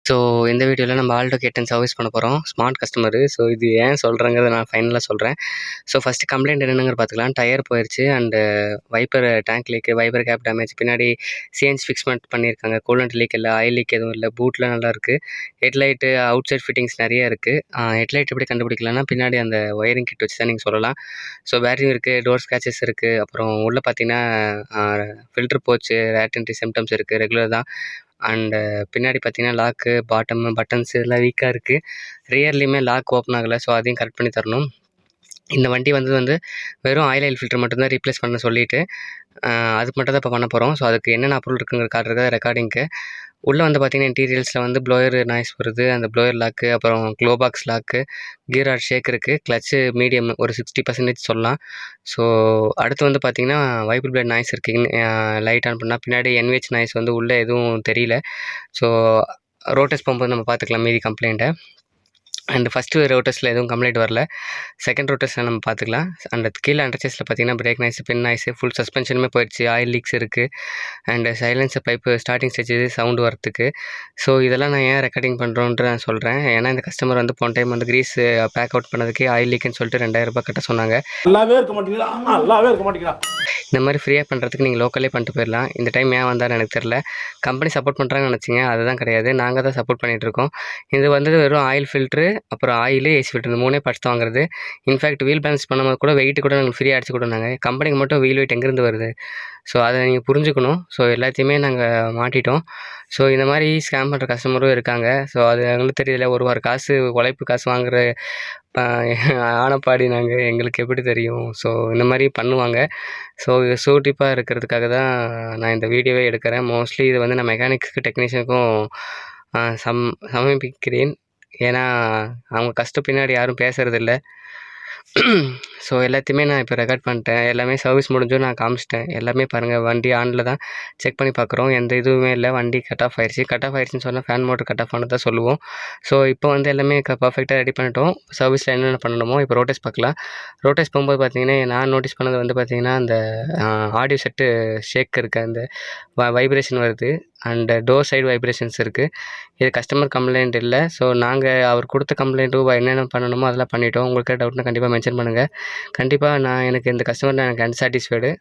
So இந்த வீடியோவில் நம்ம ஆல்டோ K10 சர்வீஸ் பண்ண போகிறோம். Smart customer. ஸோ இது ஏன் சொல்கிறேங்கிறத நான் ஃபைனலாக சொல்கிறேன். ஸோ ஃபஸ்ட்டு கம்ப்ளைண்ட் என்னென்னு பார்த்துக்கலாம். டயர் போயிடுச்சு and wiper tank leak, wiper cap damage, பின்னாடி சிஎன்ஜி ஃபிக்ஸ் பண்ணியிருக்காங்க. கூலண்ட் லீக் இல்லை, ஆயில் லீக் எதுவும் இல்லை, பூட்டில் நல்லாயிருக்கு. ஹெட்லைட்டு அவுட் சைட் ஃபிட்டிங்ஸ் நிறைய இருக்குது. ஹெட்லைட் எப்படி கண்டுபிடிக்கலாம்னா பின்னாடி அந்த ஒயரிங் கிட் வச்சு தான் நீங்கள் சொல்லலாம். ஸோ பேட்டரியும் இருக்குது, டோர் ஸ்க்ராச்சஸ் இருக்குது, அப்புறம் உள்ளே பார்த்தீங்கன்னா ஃபில்ட்ரு போச்சு, ரேட்டன்ட்ரி சிம்டம்ஸ் இருக்குது, ரெகுலர் தான். அண்டு பின்னாடி பார்த்தீங்கன்னா லாக்கு, பாட்டமு, பட்டன்ஸு எல்லாம் வீக்காக இருக்குது. ரியர்லேயுமே லாக் ஓப்பன் ஆகலை. ஸோ அதையும் கரெக்ட் பண்ணி தரணும். இந்த வண்டி வந்து வெறும் ஆயில் ஃபில்டர் மட்டும்தான் ரீப்ளேஸ் பண்ண சொல்லிவிட்டு அதுக்கு மட்டும் தான் இப்போ பண்ண போகிறோம். ஸோ அதுக்கு என்னென்ன அப்ரூவல் இருக்குங்கிற காட்டுறது ரெக்கார்டிங்க்கு. உள்ளே வந்து பார்த்திங்கன்னா இன்டீரியல்ஸில் வந்து ப்ளோயர் நாய்ஸ் வருது, அந்த ப்ளோயர் லாக்கு, அப்புறம் க்ளோபாக்ஸ் லாக்கு, கியர் ஆட் ஷேக் இருக்குது, கிளச்சு மீடியம் ஒரு 60% சொல்லலாம். ஸோ அடுத்து வந்து பார்த்திங்கன்னா வைப்பர் பிளேட் நாய்ஸ் இருக்குது. லைட் ஆன் பண்ணால் பின்னாடி NVH நாய்ஸ் வந்து உள்ளே எதுவும் தெரியல. ஸோ ரோட்டஸ் போகும்போது நம்ம பார்த்துக்கலாம் மீதி கம்ப்ளைண்ட்டை. அண்ட் ஃபஸ்ட்டு ரோட்டஸில் எதுவும் கம்ப்ளைண்ட் வரல. செகண்ட் ரோட்டஸில் நம்ம பார்த்துக்கலாம். அண்ட் கீழே அண்டர்சேஸில் பார்த்தீங்கன்னா பிரேக் நாய்ஸ், பின் நாய்ஸு, ஃபுல் சஸ்பென்ஷனுமே போயிடுச்சு, ஆயில் லீக்ஸ் இருக்குது. And silencer pipe starting stage sound வரத்துக்கு. ஸோ இதெல்லாம் நான் ஏன் ரெக்கார்டிங் பண்ணுறோன்ட்டு நான் சொல்கிறேன். ஏன்னா இந்த கஸ்டமர் வந்து போன டைம் வந்து கிரீஸ் பேக் அவுட் பண்ணதுக்கே ஆயில் லீக்குன்னு சொல்லிட்டு 2000 ரூபாய் கட்ட சொன்னாங்க. நல்லாவே இருக்க மாட்டேங்கிறா. இந்த மாதிரி ஃப்ரீயாக பண்ணுறதுக்கு நீங்கள் லோக்கலே பண்ணிட்டு போயிடலாம். இந்த டைம் ஏன் வந்தார் எனக்கு தெரில. கம்பெனி சப்போர்ட் பண்ணுறாங்கன்னு நினச்சிங்க, அதுதான் கிடையாது. நாங்கள் தான் சப்போர்ட் பண்ணிகிட்ருக்கோம். இது வந்து வெறும் ஆயில் ஃபில்ட்ரு, அப்புறம் ஆயிலு, ஏசி ஃபில்ட்ரு, இந்த 3 பார்ட்ஸ் தான் வாங்குறது. இன்ஃபேக்ட் வீல் பேலன்ஸ் பண்ணும்போது கூட வெயிட்டு கூட நாங்கள் ஃப்ரீயாக அடிச்சு கொடுத்தாங்க. கம்பெனிக்கு மட்டும் வீல் வெயிட் எங்கேருந்து வருது? ஸோ அதை நீங்கள் புரிஞ்சுக்கணும். ஸோ எல்லாத்தையுமே நாங்கள் மாட்டிட்டோம். ஸோ இந்த மாதிரி ஸ்கேம் பண்ணுற கஸ்டமரும் இருக்காங்க. ஸோ அது எங்களுக்கு தெரியல. ஒரு வார காசு உழைப்பு காசு வாங்குகிற ஆனப்பாடி எங்களுக்கு எப்படி தெரியும்? ஸோ இந்த மாதிரி பண்ணுவாங்க. ஸோ இது சூட்டிப்பாக இருக்கிறதுக்காக தான் நான் இந்த வீடியோவே எடுக்கிறேன். மோஸ்ட்லி இது வந்து நான் மெக்கானிக்ஸுக்கு டெக்னீஷியனுக்கும் சமர்ப்பிக்கிறேன். ஏன்னா அவங்க கஷ்டம் பின்னாடி யாரும் பேசுகிறதில்ல. ஸோ எல்லாத்தையுமே நான் இப்போ ரெக்கார்ட் பண்ணிட்டேன். எல்லாமே சர்வீஸ் முடிஞ்சும் நான் காமிச்சிட்டேன். எல்லாமே பாருங்கள், வண்டி ஆனில் தான் செக் பண்ணி பார்க்குறோம். எந்த இதுவுமே இல்லை. வண்டி கட் ஆஃப் ஆயிடுச்சு. கட் ஆஃப் ஆயிடுச்சுன்னு சொன்னால் ஃபேன் மோட்டர் கட் ஆஃப் ஆனது தான் சொல்லுவோம். ஸோ இப்போ வந்து எல்லாமே பர்ஃபெக்டாக ரெடி பண்ணிட்டோம். சர்வீஸில் என்னென்ன பண்ணணுமோ இப்போ ரோட்டஸ் பார்க்கலாம். ரோட்டஸ் போகும்போது பார்த்தீங்கன்னா நான் நோட்டீஸ் பண்ணது வந்து பார்த்திங்கன்னா அந்த ஆடியோ செட்டு ஷேக் இருக்குது, அந்த வைப்ரேஷன் வருது. அண்டு டோர் சைடு வைப்ரேஷன்ஸ் இருக்குது. இது கஸ்டமர் கம்ப்ளைண்ட் இல்லை. ஸோ நாங்கள் அவர் கொடுத்த கம்ப்ளைண்ட்டும் என்னென்ன பண்ணணுமோ அதெல்லாம் பண்ணிட்டோம். உங்களுக்கு டவுட்னா கண்டிப்பாக மென்ஷன் பண்ணுங்கள். கண்டிப்பாக எனக்கு இந்த கஸ்டமர் எனக்கு அன்சாட்டிஸ்ஃபைடு.